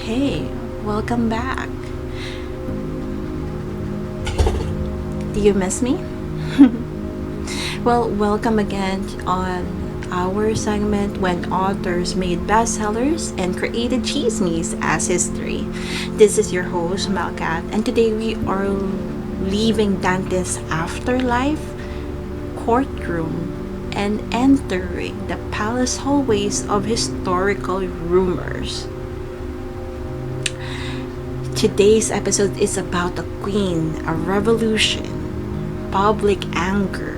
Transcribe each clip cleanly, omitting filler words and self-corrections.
Hey, welcome back. Do you miss me? Well, welcome again on our segment when authors made bestsellers and created chismis as history. This is your host, MelKat, and today we are leaving Dante's afterlife courtroom and entering the palace hallways of historical rumors. Today's episode is about a queen, a revolution, public anger,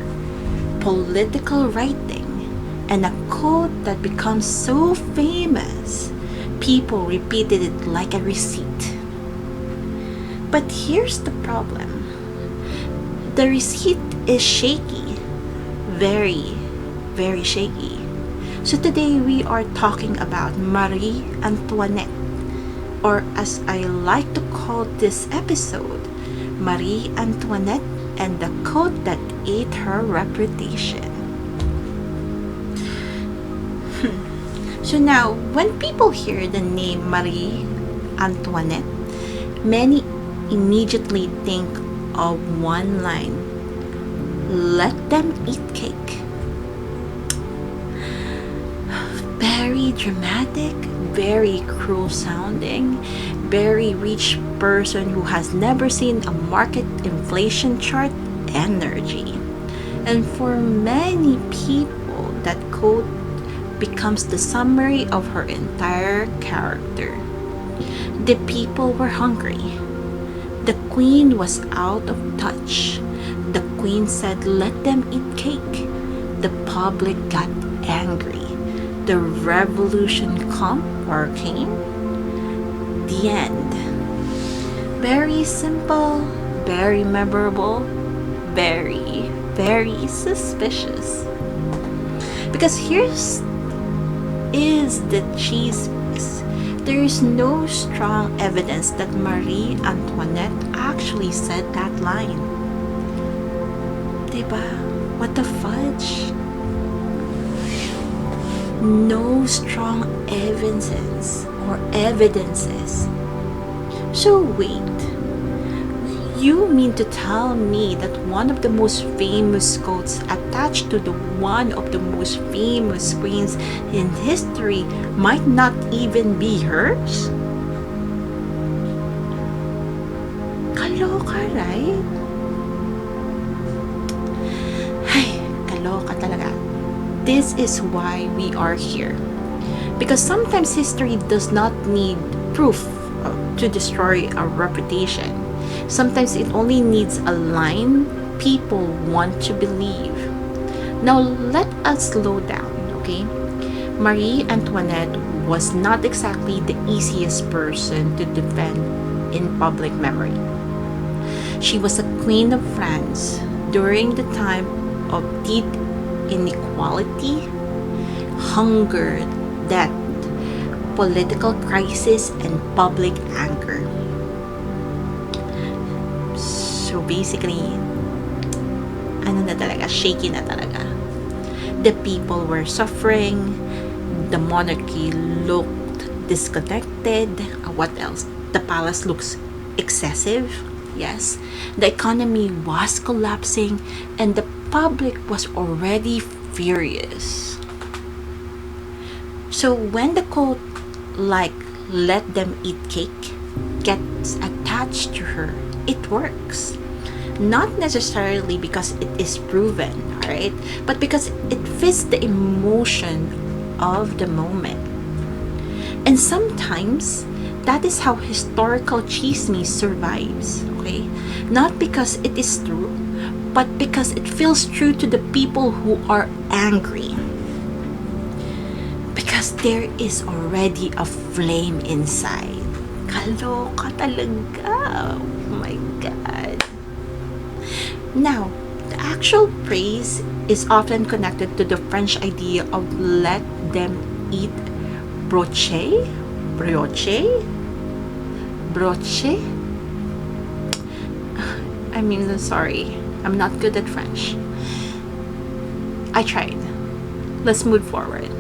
political writing, and a quote that becomes so famous, people repeated it like a receipt. But here's the problem, the receipt is shaky, very, very shaky. So today we are talking about Marie Antoinette, or as I like to call this episode, Marie Antoinette and the quote that ate her reputation. So now, when people hear the name Marie Antoinette, many immediately think of one line: let them eat cake. Very dramatic, very cruel sounding, very rich person who has never seen a market inflation chart energy. And for many people, that quote becomes the summary of her entire character. The people were hungry. The queen was out of touch. The queen said, let them eat cake. The public got angry. The revolution came. The end. Very simple, very memorable, very, very suspicious. Because here's is the chismis. There is no strong evidence that Marie Antoinette actually said that line. Diba? What the fudge? No strong evidences. So wait, you mean to tell me that one of the most famous quotes attached to the one of the most famous queens in history might not even be hers? Kaloka, right? Ay, kaloka talaga. This is why we are here. Because sometimes history does not need proof to destroy a reputation. Sometimes it only needs a line people want to believe. Now let us slow down, okay? Marie Antoinette was not exactly the easiest person to defend in public memory. She was a queen of France during the time of deep inequality, hunger, death, political crisis, and public anger. So basically, shaky na talaga. The people were suffering, the monarchy looked disconnected. What else? The palace looks excessive. Yes. The economy was collapsing, and the public was already furious. So when the quote like let them eat cake gets attached to her, it works. Not necessarily because it is proven, alright? But because it fits the emotion of the moment. And sometimes that is how historical chismis survives, okay? Not because it is true, but because it feels true to the people who are angry. Because there is already a flame inside. Kaloka talaga. Oh my God. Now, the actual praise is often connected to the French idea of let them eat broche. Sorry, I'm not good at French. I tried. Let's move forward.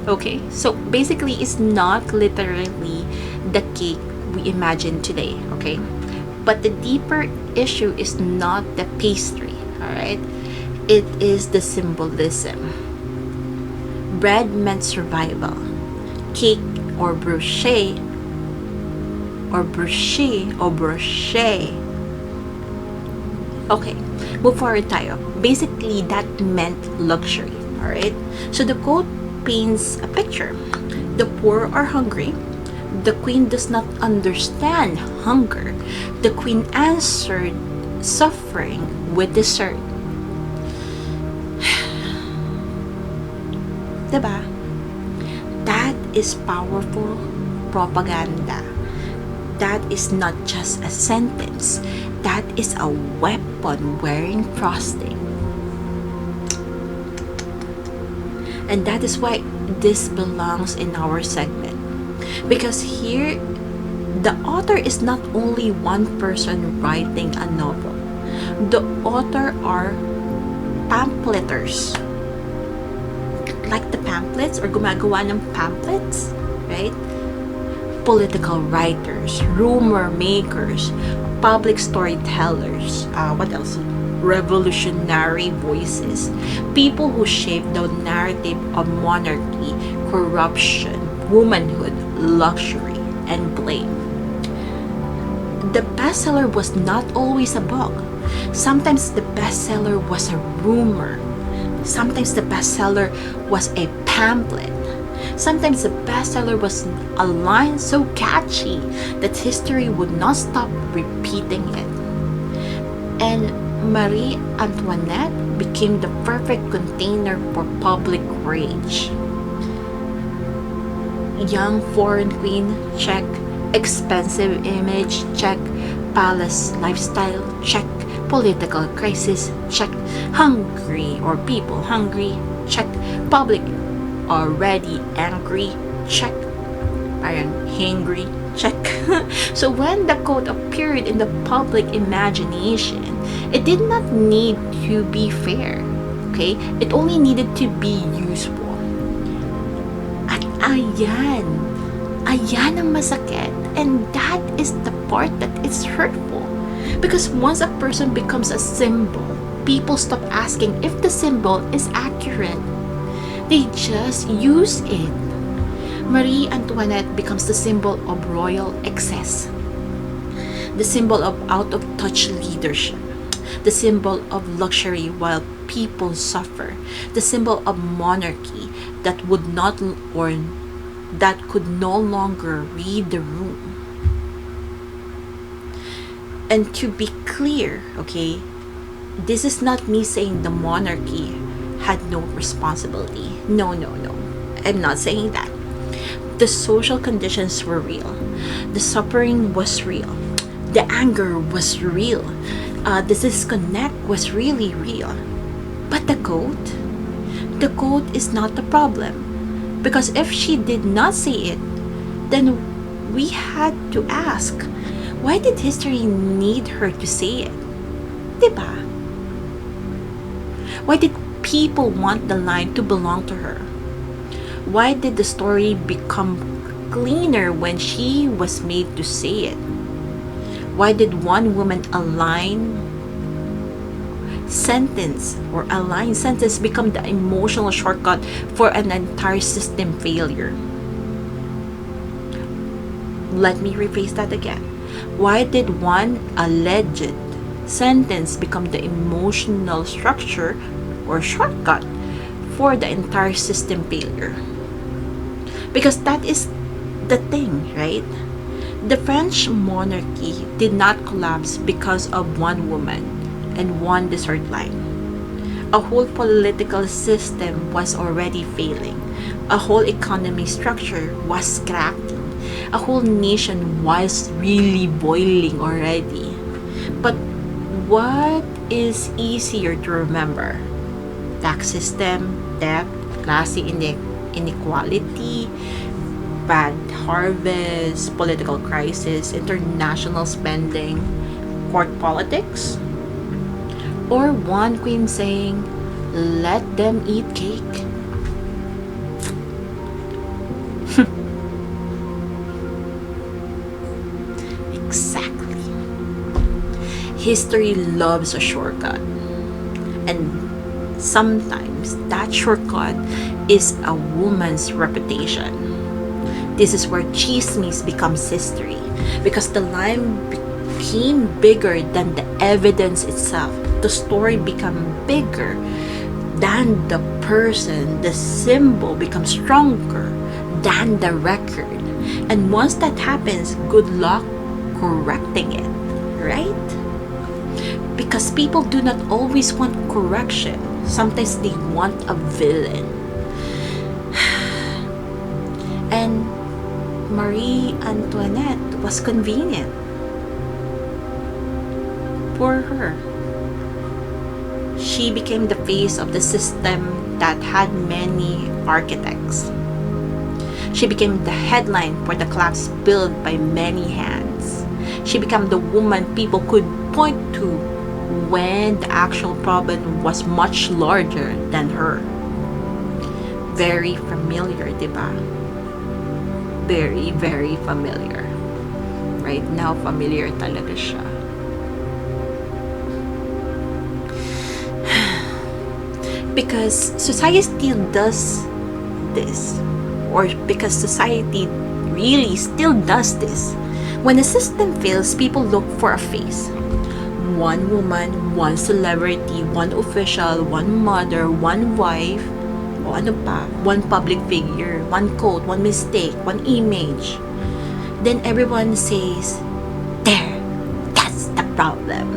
Okay, so basically it's not literally the cake we imagine today, okay? But the deeper issue is not the pastry, all right? It is the symbolism. Bread meant survival. Cake or brochet Okay, move forward tayo. Basically, that meant luxury, alright? So the quote paints a picture. The poor are hungry. The queen does not understand hunger. The queen answered suffering with dessert. Diba? That is powerful propaganda. That is not just a sentence. That is a weapon wearing frosting. And that is why this belongs in our segment. Because here, the author is not only one person writing a novel. The author are pamphleters. Like the pamphlets or gumagawa ng pamphlets, right? Political writers, rumor makers, public storytellers, what else? Revolutionary voices, people who shape the narrative of monarchy, corruption, womanhood, luxury, and blame. The bestseller was not always a book. Sometimes the bestseller was a rumor. Sometimes the bestseller was a pamphlet. Sometimes the bestseller was a line so catchy that history would not stop repeating it. And Marie Antoinette became the perfect container for public rage. Young foreign queen, check. Expensive image, check. Palace lifestyle, check. Political crisis, check. Hungry or people hungry, check. Public already angry, check. Parang hangry, check. So when the quote appeared in the public imagination, it did not need to be fair, okay? It only needed to be useful. At ayan ang masakit, and that is the part that is hurtful. Because once a person becomes a symbol, people stop asking if the symbol is accurate. They just use it. Marie Antoinette becomes the symbol of royal excess, the symbol of out-of-touch leadership, the symbol of luxury while people suffer, the symbol of monarchy that would not or that could no longer read the room. And to be clear, okay, this is not me saying the monarchy had no responsibility. No. I'm not saying that. The social conditions were real. The suffering was real. The anger was real. The disconnect was really real. But the quote is not the problem. Because if she did not say it, then we had to ask, why did history need her to say it? Diba? Why did people want the line to belong to her? Why did the story become cleaner when she was made to say it? Why did one woman align sentence become the emotional shortcut for an entire system failure? Let me rephrase that again. Why did one alleged sentence become the emotional structure or shortcut for the entire system failure? Because that is the thing, right? The French monarchy did not collapse because of one woman and one dessert line. A whole political system was already failing. A whole economy structure was cracking. A whole nation was really boiling already. But what is easier to remember? Tax system, debt, class inequality, bad harvest, political crisis, international spending, court politics? Or one queen saying, let them eat cake? history loves a shortcut. And sometimes that shortcut is a woman's reputation. This is where chismis becomes history, because the line became bigger than the evidence itself. The story became bigger than the person. The symbol becomes stronger than the record. And once that happens, good luck correcting it, right? Because people do not always want correction. Sometimes they want a villain. And Marie Antoinette was convenient for her. She became the face of the system that had many architects. She became the headline for the collapse built by many hands. She became the woman people could point to when the actual problem was much larger than her. Very familiar, diba? Very, very familiar. Right now, familiar talaga siya. Because society does this, or because society really still does this. When a system fails, people look for a face. One woman, one celebrity, one official, one mother, one wife, o ano pa, one public figure, one quote, one mistake, one image. Then everyone says, there, that's the problem.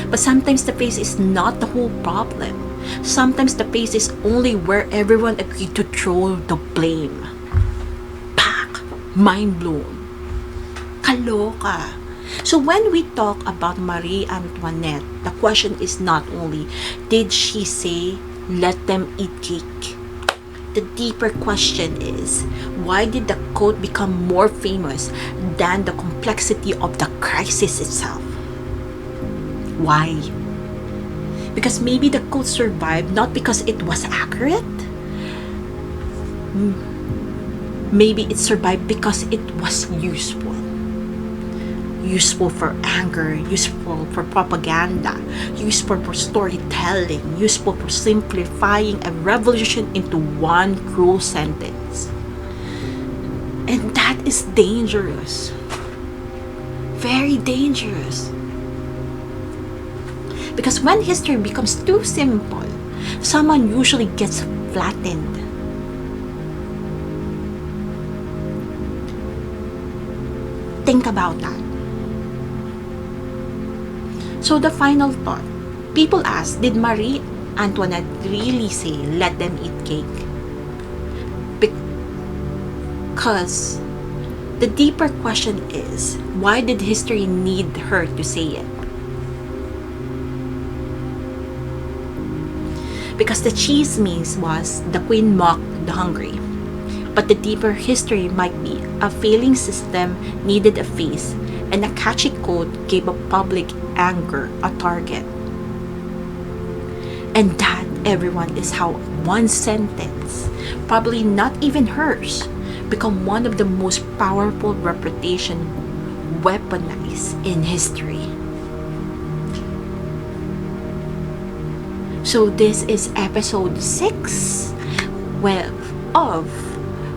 But sometimes the face is not the whole problem. Sometimes the face is only where everyone agreed to throw the blame. Pak! Mind blown. Kaloka. So when we talk about Marie Antoinette, the question is not only, did she say, let them eat cake? The deeper question is, why did the quote become more famous than the complexity of the crisis itself? Why? Because maybe the quote survived not because it was accurate. Maybe it survived because it was useful. Useful for anger, useful for propaganda, useful for storytelling, useful for simplifying a revolution into one cruel sentence. And that is dangerous. Very dangerous. Because when history becomes too simple, someone usually gets flattened. Think about that. So the final thought. People ask, did Marie Antoinette really say, let them eat cake? Because the deeper question is, why did history need her to say it? Because the chismis was the queen mocked the hungry. But the deeper history might be a failing system needed a face, and a catchy quote gave a public anger a target. And that, everyone, is how one sentence, probably not even hers, become one of the most powerful reputation weaponized in history. So this is episode 6 of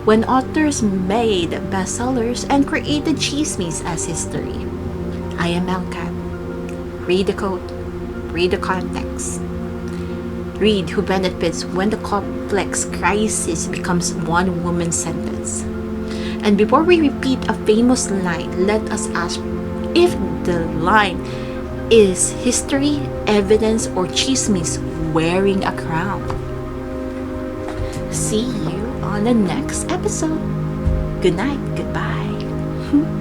when authors made bestsellers and created chismis as history. I am MelKat. Read the quote, read the context. Read who benefits when the complex crisis becomes one woman's sentence. And before we repeat a famous line, let us ask if the line is history, evidence, or chismis wearing a crown. See you on the next episode. Good night, goodbye.